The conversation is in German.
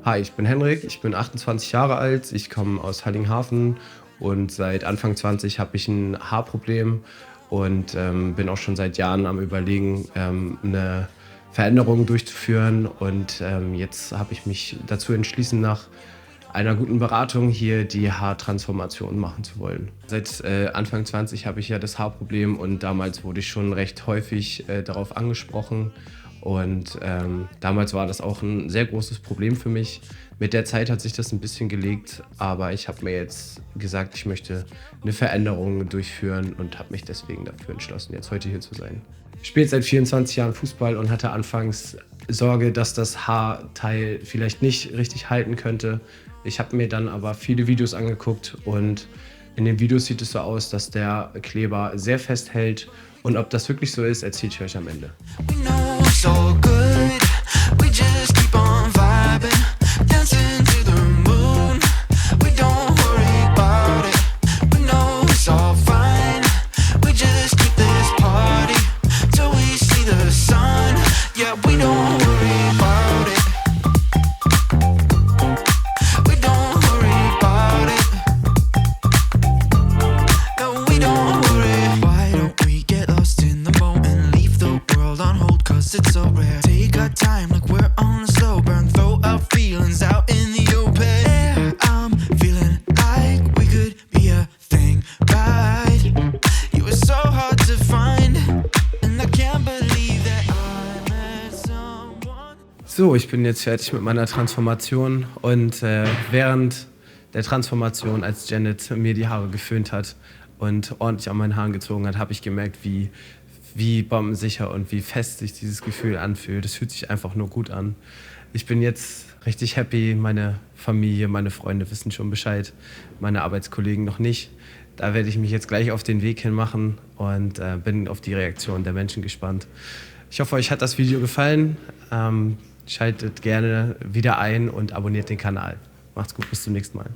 Hi, ich bin Henrik, ich bin 28 Jahre alt, ich komme aus Heiligenhafen und seit Anfang 20 habe ich ein Haarproblem und bin auch schon seit Jahren am Überlegen, 'ne Veränderung durchzuführen und jetzt habe ich mich dazu entschließen, nach einer guten Beratung hier die Haartransformation machen zu wollen. Seit Anfang 20 habe ich ja das Haarproblem und damals wurde ich schon recht häufig darauf angesprochen. Und damals war das auch ein sehr großes Problem für mich. Mit der Zeit hat sich das ein bisschen gelegt, aber ich habe mir jetzt gesagt, ich möchte eine Veränderung durchführen und habe mich deswegen dafür entschlossen, jetzt heute hier zu sein. Ich spiele seit 24 Jahren Fußball und hatte anfangs Sorge, dass das Haarteil vielleicht nicht richtig halten könnte. Ich habe mir dann aber viele Videos angeguckt und in den Videos sieht es so aus, dass der Kleber sehr fest hält. Und ob das wirklich so ist, erzähle ich euch am Ende. We know it's all good. We just keep on vibing, dancing to the moon. We don't worry about it. We know it's all fine. We just keep this party till we see the sun. Yeah, we don't worry about it. We don't worry about it. No, we don't worry. Why don't we get lost in the moment? Leave the world on hold, cause it's so rare. Take our time like we're on a slow burn. Throw our feelings out in the open air. I'm feeling like we could be a thing, right? You were so hard to find, and I can't believe that I met someone. So, ich bin jetzt fertig mit meiner Transformation und während der Transformation, als Janet mir die Haare geföhnt hat und ordentlich an meinen Haaren gezogen hat, habe ich gemerkt, wie bombensicher und wie fest sich dieses Gefühl anfühlt. Es fühlt sich einfach nur gut an. Ich bin jetzt richtig happy. Meine Familie, meine Freunde wissen schon Bescheid, meine Arbeitskollegen noch nicht. Da werde ich mich jetzt gleich auf den Weg hin machen und bin auf die Reaktion der Menschen gespannt. Ich hoffe, euch hat das Video gefallen. Schaltet gerne wieder ein und abonniert den Kanal. Macht's gut, bis zum nächsten Mal.